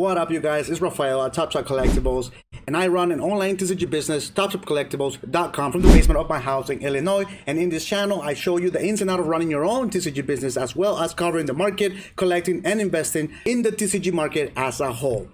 What up, you guys? It's Rafael at Top Shot Collectibles, and I run an online TCG business, TopShopCollectibles.com, from the basement of my house in Illinois. And in this channel, I show you the ins and outs of running your own TCG business, as well as covering the market, collecting, and investing in the TCG market as a whole.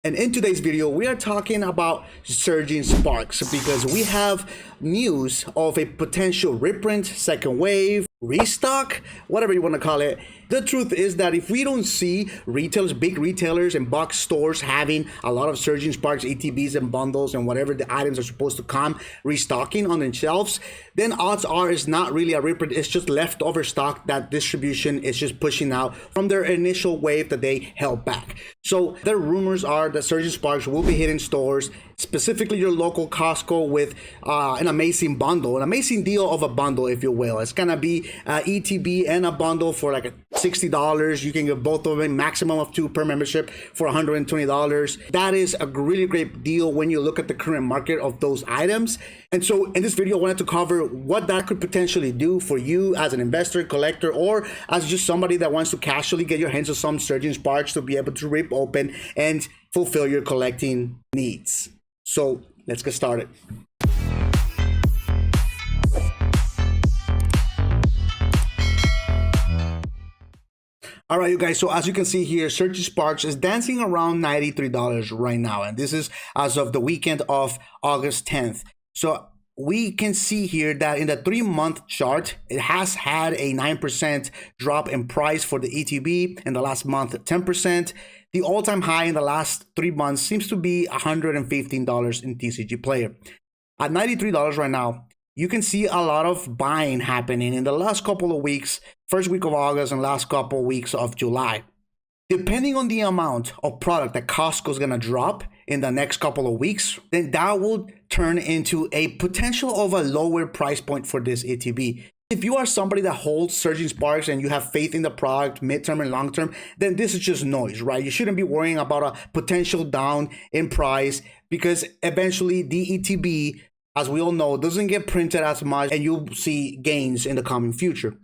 And in today's video, we are talking about Surging Sparks because we have news of a potential reprint, second wave, restock, whatever you want to call it. The truth is that if we don't see retailers, big retailers and box stores having a lot of Surging Sparks ETBs and bundles and whatever the items are supposed to come restocking on their shelves, then odds are it's not really a reprint. It's just leftover stock that distribution is just pushing out from their initial wave that they held back. So the rumors are that Surging Sparks will be hitting stores, specifically your local Costco, with an amazing bundle, an amazing deal of a bundle, if you will. It's gonna be ETB and a bundle for like $60. You can get both of them, maximum of 2 per membership for $120. That is a really great deal when you look at the current market of those items. And so in this video, I wanted to cover what that could potentially do for you as an investor, collector, or as just somebody that wants to casually get your hands on some Surging Sparks to be able to rip open and fulfill your collecting needs. So let's get started. All right, you guys, so as you can see here, Surging Sparks is dancing around $93 right now. And this is as of the weekend of August 10th. So we can see here that in the 3-month chart, it has had a 9% drop in price for the ETB. In the last month, 10%. The all-time high in the last 3 months seems to be $115 in TCG Player. At $93 right now, you can see a lot of buying happening in the last couple of weeks, first week of August and last couple of weeks of July. Depending on the amount of product that Costco is going to drop in the next couple of weeks, then that will turn into a potential of a lower price point for this ETB. If you are somebody that holds Surging Sparks and you have faith in the product midterm and long term, then this is just noise, right? You shouldn't be worrying about a potential down in price because eventually the ETB, as we all know, doesn't get printed as much and you'll see gains in the coming future.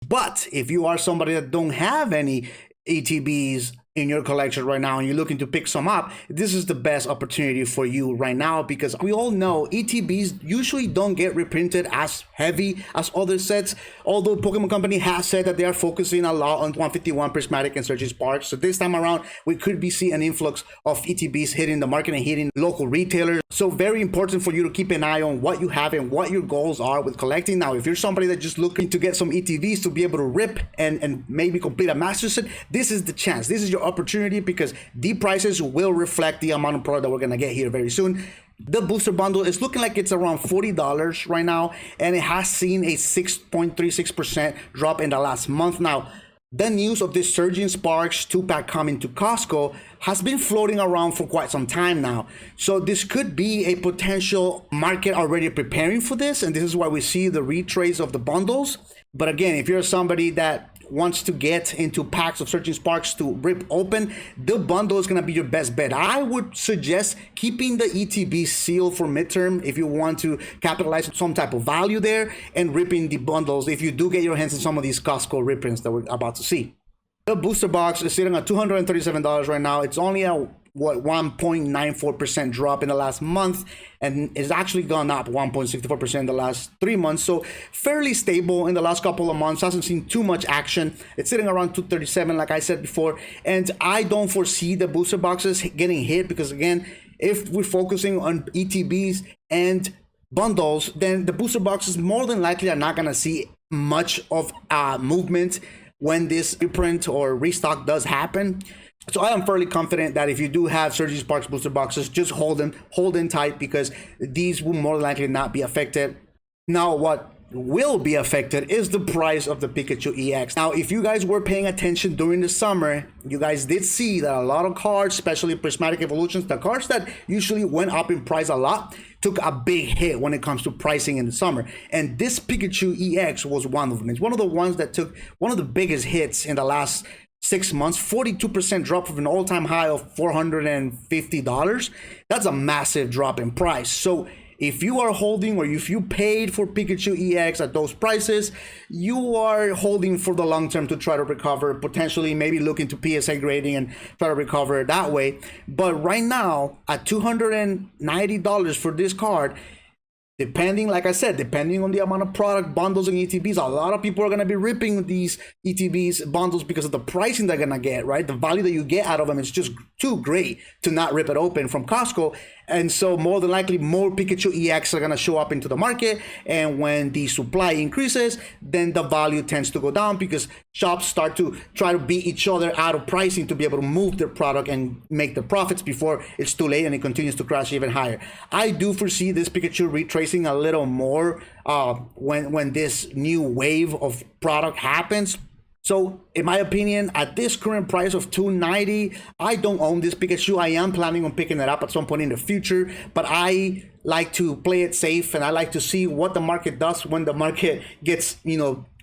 But if you are somebody that don't have any ETBs in your collection right now and you're looking to pick some up, this is the best opportunity for you right now, because we all know ETBs usually don't get reprinted as heavy as other sets, although Pokemon Company has said that they are focusing a lot on 151 Prismatic and Surging Sparks. So this time around, we could be seeing an influx of ETBs hitting the market and hitting local retailers. So very important for you to keep an eye on what you have and what your goals are with collecting. Now, if you're somebody that's just looking to get some ETBs to be able to rip and maybe complete a master set, this is the chance. This is your opportunity, because the prices will reflect the amount of product that we're going to get here very soon. The booster bundle is looking like it's around $40 right now, and it has seen a 6.36% drop in the last month. Now, the news of this Surging Sparks 2-pack coming to Costco has been floating around for quite some time now. So this could be a potential market already preparing for this, and this is why we see the retrace of the bundles. But again, if you're somebody that wants to get into packs of Surging Sparks to rip open, the bundle is going to be your best bet. I would suggest keeping the ETB sealed for midterm if you want to capitalize on some type of value there, and ripping the bundles if you do get your hands on some of these Costco reprints that we're about to see. The booster box is sitting at $237 right now. It's only a 1.94% drop in the last month, and it's actually gone up 1.64% in the last 3 months. So fairly stable in the last couple of months, hasn't seen too much action. It's sitting around 237, like I said before, and I don't foresee the booster boxes getting hit, because again, if we're focusing on ETBs and bundles, then the booster boxes more than likely are not going to see much of movement when this reprint or restock does happen. So I am fairly confident that if you do have Surging Sparks booster boxes, just hold in tight, because these will more likely not be affected. Now, what will be affected is the price of the Pikachu EX. Now, if you guys were paying attention during the summer, you guys did see that a lot of cards, especially Prismatic Evolutions, the cards that usually went up in price a lot, took a big hit when it comes to pricing in the summer. And this Pikachu EX was one of them. It's one of the ones that took one of the biggest hits in the last 6 months, 42% drop from an all-time high of $450. That's a massive drop in price. So if you are holding or if you paid for Pikachu EX at those prices, you are holding for the long term to try to recover, potentially maybe look into PSA grading and try to recover it that way. But right now at $290 for this card, depending, like I said, depending on the amount of product bundles and ETBs, a lot of people are going to be ripping these ETBs bundles because of the pricing they're going to get, right? The value that you get out of them is just too great to not rip it open from Costco. And so more than likely, more Pikachu EX are going to show up into the market. And when the supply increases, then the value tends to go down because shops start to try to beat each other out of pricing to be able to move their product and make the profits before it's too late and it continues to crash even higher. I do foresee this Pikachu retracing a little more when this new wave of product happens. So in my opinion, at this current price of $290, I don't own this Pikachu. I am planning on picking it up at some point in the future, but I like to play it safe and I like to see what the market does when the market gets,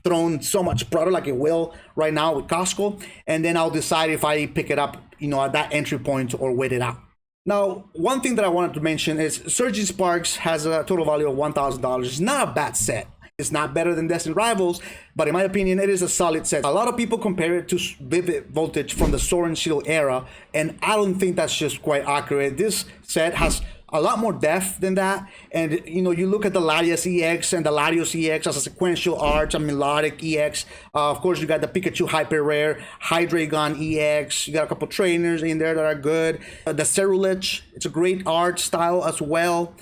thrown so much product like it will right now with Costco. And then I'll decide if I pick it up, at that entry point or wait it out. Now, one thing that I wanted to mention is Surging Sparks has a total value of $1,000. It's not a bad set. It's not better than Destined Rivals, but in my opinion, it is a solid set. A lot of people compare it to Vivid Voltage from the Sword and Shield era, and I don't think that's just quite accurate. This set has a lot more depth than that, and you look at the Latias EX and the Latios EX as a sequential arch, a melodic EX. Of course, you got the Pikachu Hyper Rare, Hydreigon EX. You got a couple trainers in there that are good. The Ceruledge, it's a great art style as well.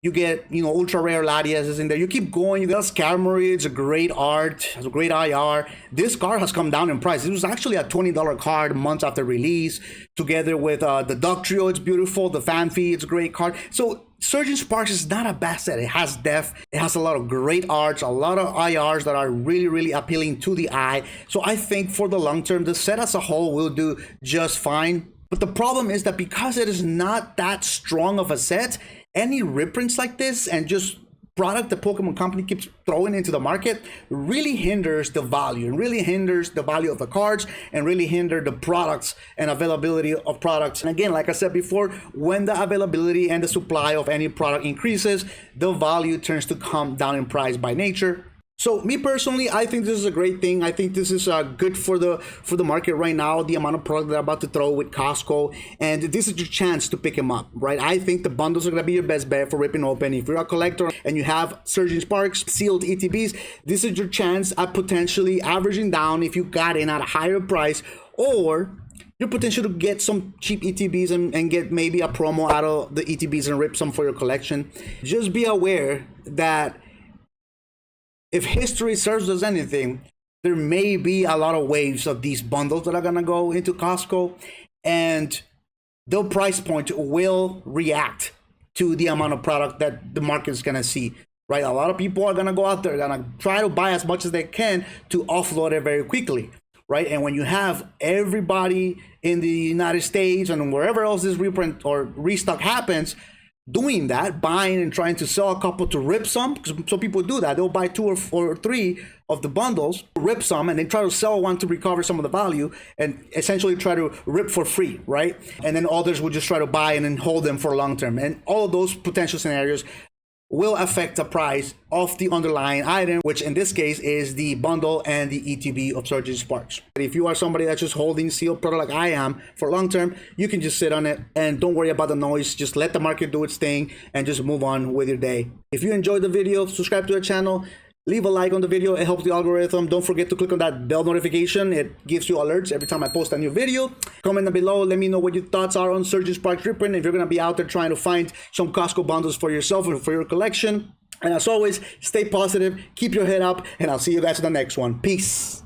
You get, ultra rare Latias is in there. You keep going. You got Skarmory. It's a great art. It's a great IR. This card has come down in price. It was actually a $20 card months after release. Together with the Dugtrio, it's beautiful. The Fanfi, it's a great card. So Surging Sparks is not a bad set. It has depth. It has a lot of great arts, a lot of IRs that are really, really appealing to the eye. So I think for the long term, the set as a whole will do just fine. But the problem is that because it is not that strong of a set, any reprints like this and just product the Pokemon Company keeps throwing into the market really hinders the value and really hinders the value of the cards and really hinder the products and availability of products. And again, like I said before, when the availability and the supply of any product increases, the value turns to come down in price by nature. So me personally, I think this is a great thing. I think this is good for the market right now, the amount of product they're about to throw with Costco. And this is your chance to pick them up, right? I think the bundles are going to be your best bet for ripping open. If you're a collector and you have Surging Sparks, sealed ETBs, this is your chance at potentially averaging down if you got in at a higher price, or your potential to get some cheap ETBs and get maybe a promo out of the ETBs and rip some for your collection. Just be aware that if history serves us anything, there may be a lot of waves of these bundles that are going to go into Costco, and the price point will react to the amount of product that the market is going to see, right? A lot of people are going to go out there, going to try to buy as much as they can to offload it very quickly, right? And when you have everybody in the United States and wherever else this reprint or restock happens, doing that, buying and trying to sell a couple to rip some, because some people do that. They'll buy 2 or 4 or 3 of the bundles, rip some, and then try to sell one to recover some of the value and essentially try to rip for free, right? And then others will just try to buy and then hold them for long term. And all of those potential scenarios will affect the price of the underlying item, which in this case is the bundle and the ETB of Surging Sparks. If you are somebody that's just holding sealed product like I am for long term, you can just sit on it and don't worry about the noise. Just let the market do its thing and just move on with your day. If you enjoyed the video, subscribe to the channel. Leave a like on the video. It helps the algorithm. Don't forget to click on that bell notification. It gives you alerts every time I post a new video. Comment down below. Let me know what your thoughts are on Surging Sparks Reprint. If you're going to be out there trying to find some Costco bundles for yourself or for your collection. And as always, stay positive, keep your head up, and I'll see you guys in the next one. Peace.